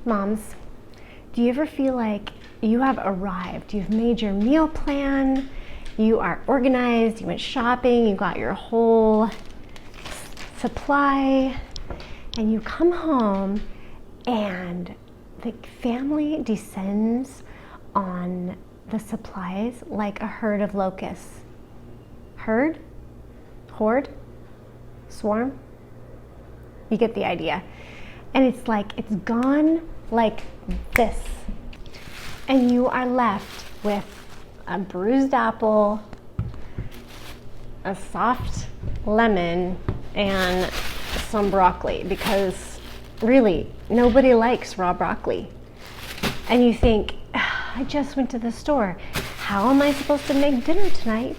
Moms, do you ever feel like you have arrived? You've made your meal plan, you are organized, you went shopping, you got your whole supply, and you come home and the family descends on the supplies like a herd of locusts. Herd? Horde? Swarm? You get the idea. And it's like, it's gone like this. And you are left with a bruised apple, a soft lemon, and some broccoli, because really, nobody likes raw broccoli. And you think, I just went to the store. How am I supposed to make dinner tonight?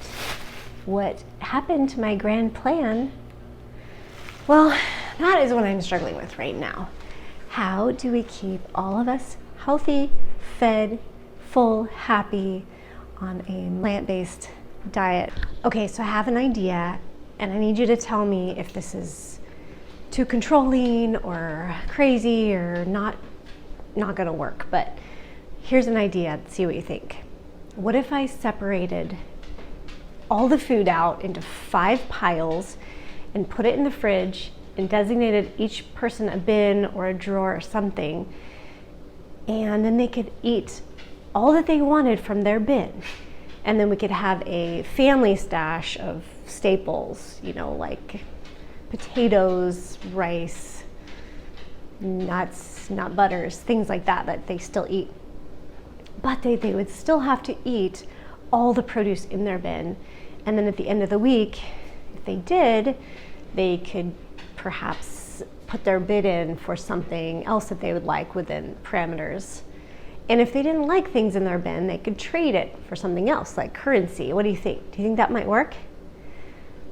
What happened to my grand plan? Well, that is what I'm struggling with right now. How do we keep all of us healthy, fed, full, happy on a plant-based diet? Okay, so I have an idea, and I need you to tell me if this is too controlling or crazy or not gonna work. But here's an idea, see what you think. What if I separated all the food out into 5 piles and put it in the fridge and designated each person a bin or a drawer or something, and then they could eat all that they wanted from their bin, and then we could have a family stash of staples, you know, like potatoes, rice, nuts, nut butters, things like that that they still eat. But they would still have to eat all the produce in their bin, and then at the end of the week, if they did, they could perhaps put their bid in for something else that they would like within parameters. And if they didn't like things in their bin, they could trade it for something else, like currency. What do you think? Do you think that might work?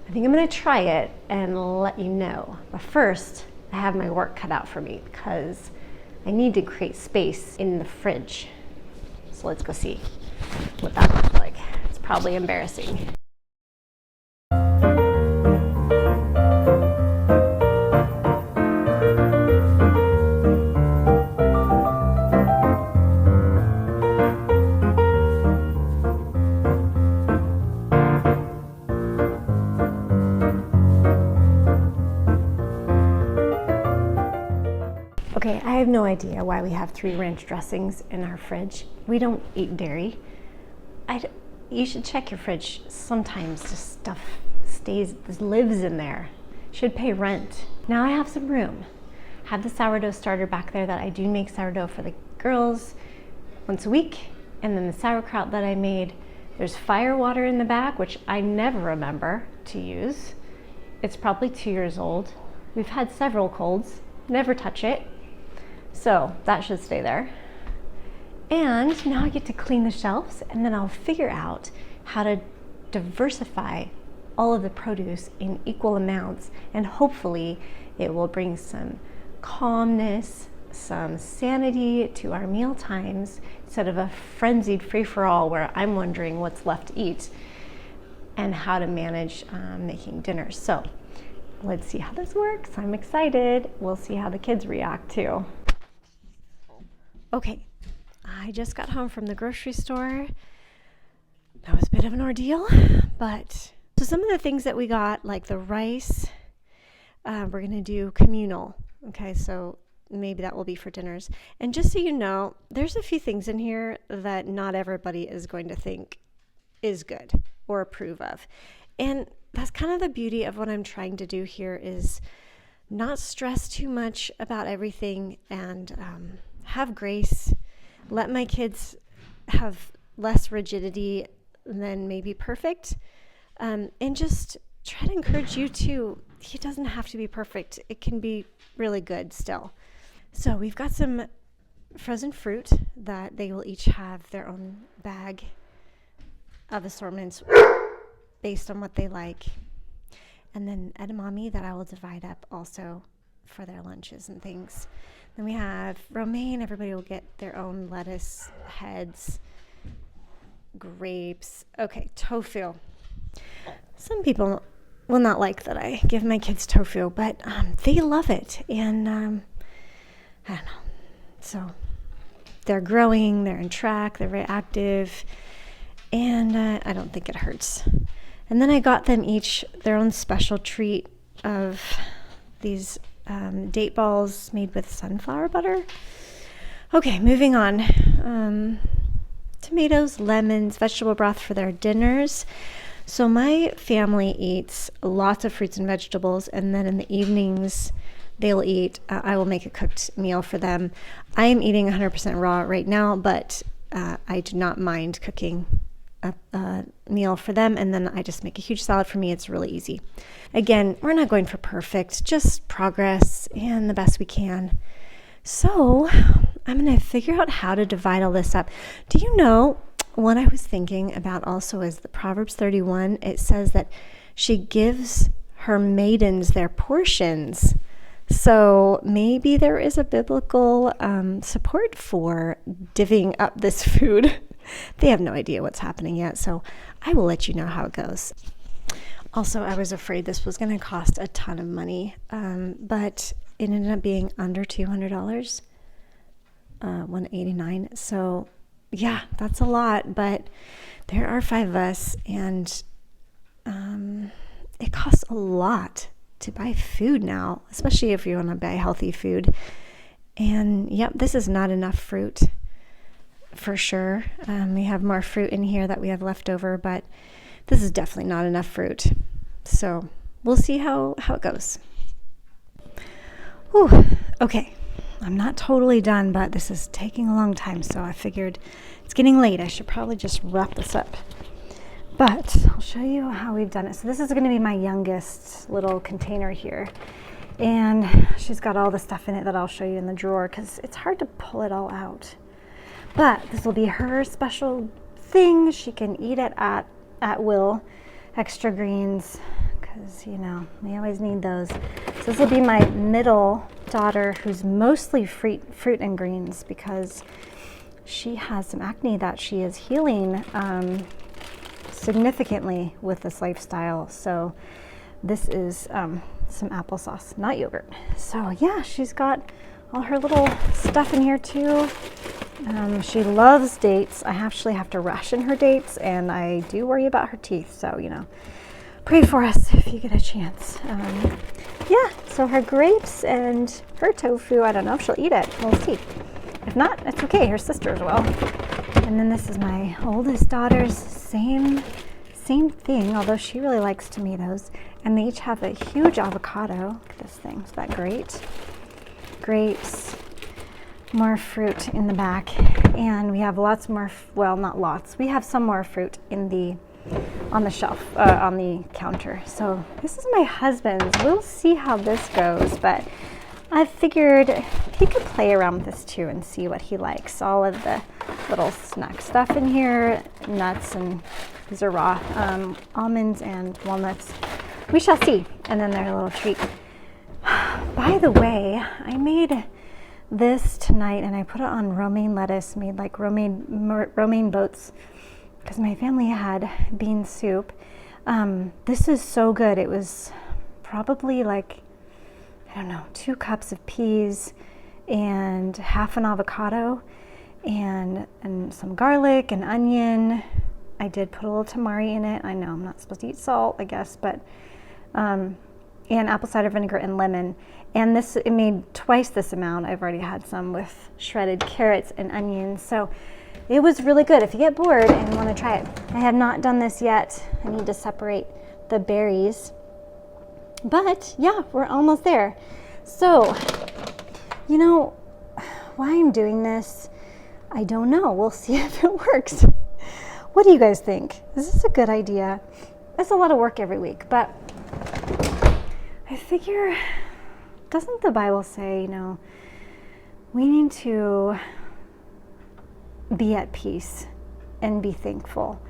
I think I'm gonna try it and let you know. But first, I have my work cut out for me because I need to create space in the fridge. So let's go see what that looks like. It's probably embarrassing. Okay, I have no idea why we have 3 ranch dressings in our fridge. We don't eat dairy. You should check your fridge. Sometimes just stuff lives in there. Should pay rent. Now I have some room. Have the sourdough starter back there that I do make sourdough for the girls once a week. And then the sauerkraut that I made. There's fire water in the back, which I never remember to use. It's probably 2 years old. We've had several colds. Never touch it. So that should stay there. And now I get to clean the shelves, and then I'll figure out how to diversify all of the produce in equal amounts, and hopefully it will bring some calmness, some sanity to our meal times instead of a frenzied free-for-all where I'm wondering what's left to eat and how to manage making dinner. So let's see how this works. I'm excited. We'll see how the kids react too. Okay, I just got home from the grocery store. That was a bit of an ordeal, but so some of the things that we got, like the rice, we're gonna do communal. Okay, so maybe that will be for dinners. And just so you know, there's a few things in here that not everybody is going to think is good or approve of. And that's kind of the beauty of what I'm trying to do here, is not stress too much about everything and have grace, let my kids have less rigidity than maybe perfect, and just try to encourage you too. It doesn't have to be perfect. It can be really good still. So we've got some frozen fruit that they will each have their own bag of assortments based on what they like. And then edamame that I will divide up also for their lunches and things. Then we have romaine. Everybody will get their own lettuce heads, grapes. Okay, tofu. Some people will not like that I give my kids tofu, but they love it. And I don't know. So they're growing, they're in track, they're very active, and I don't think it hurts. And then I got them each their own special treat of these date balls made with sunflower butter. Okay, moving on. Tomatoes, lemons, vegetable broth for their dinners. So my family eats lots of fruits and vegetables, and then in the evenings they'll eat, I will make a cooked meal for them. I am eating 100% raw right now, but I do not mind cooking a meal for them, and then I just make a huge salad for me. It's really easy. Again, we're not going for perfect, just progress and the best we can. So I'm going to figure out how to divide all this up. Do you know what I was thinking about also is the Proverbs 31, it says that she gives her maidens their portions. So maybe there is a biblical support for divvying up this food. They have no idea what's happening yet, so I will let you know how it goes. Also, I was afraid this was going to cost a ton of money, but it ended up being under $200, $189. So yeah, that's a lot, but there are 5 of us, and it costs a lot to buy food now, especially if you want to buy healthy food. And yep, this is not enough fruit for sure. We have more fruit in here that we have left over, but this is definitely not enough fruit. So we'll see how it goes. Whew, okay. I'm not totally done, but this is taking a long time, so I figured it's getting late. I should probably just wrap this up. But I'll show you how we've done it. So this is going to be my youngest little container here. And she's got all the stuff in it that I'll show you in the drawer because it's hard to pull it all out. But this will be her special thing. She can eat it at will. Extra greens, because, you know, we always need those. So this will be my middle daughter, who's mostly fruit and greens because she has some acne that she is healing significantly with this lifestyle. So this is some applesauce, not yogurt. So yeah, she's got all her little stuff in here too. She loves dates. I actually have to ration her dates, and I do worry about her teeth. So, you know, pray for us if you get a chance. Yeah, so her grapes and her tofu, I don't know if she'll eat it. We'll see. If not, it's okay. Her sister as well. And then this is my oldest daughter's same thing, although she really likes tomatoes. And they each have a huge avocado. Look at this thing. Is that great? Grapes, more fruit in the back. And we have lots more, well, not lots. We have some more fruit on the shelf, on the counter. So this is my husband's. We'll see how this goes, but I figured he could play around with this too and see what he likes. All of the little snack stuff in here, nuts, and these are raw almonds and walnuts. We shall see. And then their little treat. By the way, I made this tonight and I put it on romaine lettuce, made like romaine boats, because my family had bean soup. This is so good. It was probably like, I don't know, 2 cups of peas and half an avocado and some garlic and onion. I did put a little tamari in it. I know I'm not supposed to eat salt, I guess, but and apple cider vinegar and lemon. And this, it made twice this amount. I've already had some with shredded carrots and onions. So it was really good. If you get bored and want to try it. I have not done this yet. I need to separate the berries. But yeah, we're almost there. So, you know, why I'm doing this, I don't know. We'll see if it works. What do you guys think? Is this a good idea? It's a lot of work every week, but I figure, doesn't the Bible say, you know, we need to be at peace and be thankful?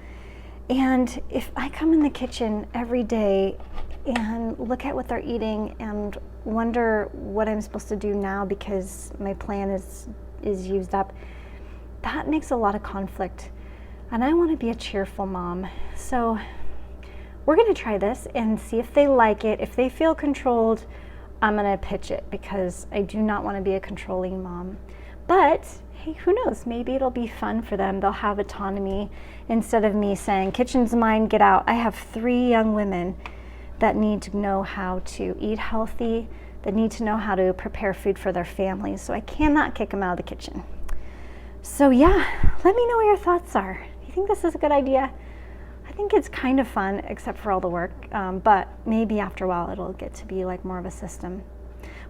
And if I come in the kitchen every day and look at what they're eating and wonder what I'm supposed to do now because my plan is used up, that makes a lot of conflict. And I want to be a cheerful mom. So we're going to try this and see if they like it. If they feel controlled, I'm going to pitch it because I do not want to be a controlling mom. But hey, who knows? Maybe it'll be fun for them. They'll have autonomy instead of me saying, kitchen's mine, get out. I have 3 young women that need to know how to eat healthy, that need to know how to prepare food for their families. So I cannot kick them out of the kitchen. So yeah, let me know what your thoughts are. Do you think this is a good idea? I think it's kind of fun, except for all the work, but maybe after a while it'll get to be like more of a system.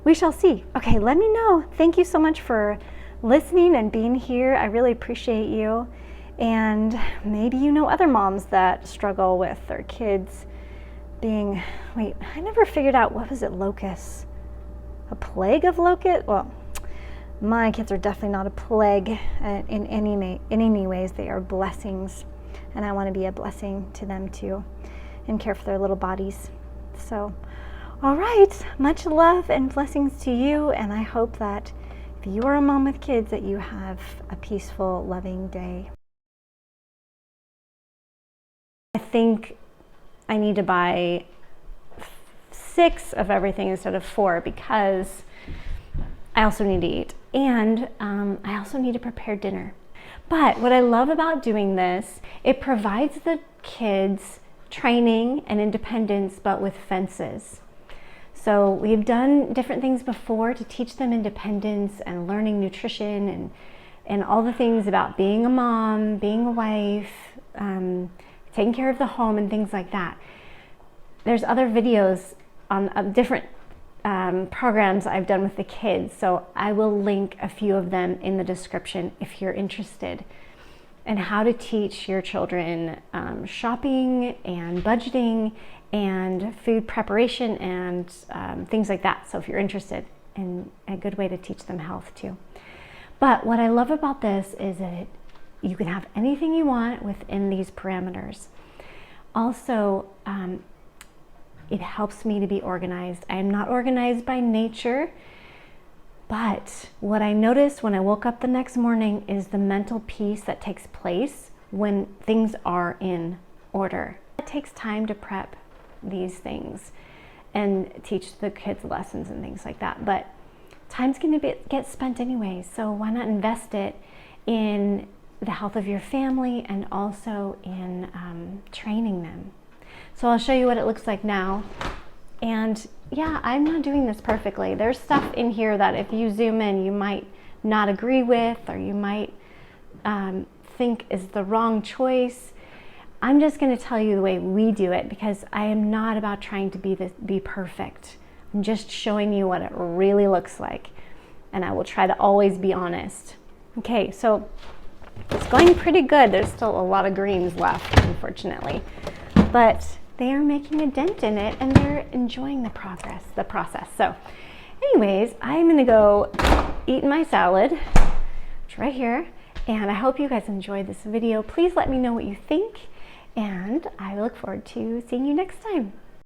We shall see. Okay, let me know. Thank you so much for listening and being here. I really appreciate you. And maybe you know other moms that struggle with their kids being, wait, I never figured out, what was it, locusts? A plague of locusts? Well, my kids are definitely not a plague in any ways. They are blessings, and I want to be a blessing to them too and care for their little bodies. So, all right, much love and blessings to you, and I hope that if you are a mom with kids, that you have a peaceful, loving day. I think I need to buy 6 of everything instead of 4 because I also need to eat, and I also need to prepare dinner. But what I love about doing this, it provides the kids training and independence, but with fences. So we've done different things before to teach them independence and learning nutrition and all the things about being a mom, being a wife, taking care of the home and things like that. There's other videos on different programs I've done with the kids, so I will link a few of them in the description if you're interested, and how to teach your children shopping and budgeting and food preparation and things like that. So if you're interested, and a good way to teach them health too. But what I love about this is that you can have anything you want within these parameters. Also, it helps me to be organized. I am not organized by nature, but what I noticed when I woke up the next morning is the mental peace that takes place when things are in order. It takes time to prep these things and teach the kids lessons and things like that, but time's going to get spent anyway, so why not invest it in the health of your family and also in training them. So I'll show you what it looks like now. And yeah, I'm not doing this perfectly. There's stuff in here that if you zoom in, you might not agree with, or you might think is the wrong choice. I'm just going to tell you the way we do it, because I am not about trying to be perfect. I'm just showing you what it really looks like, and I will try to always be honest. Okay, so it's going pretty good. There's still a lot of greens left, unfortunately, but they are making a dent in it and they're enjoying the process. So anyways, I'm gonna go eat my salad, which right here, and I hope you guys enjoyed this video. Please let me know what you think, and I look forward to seeing you next time.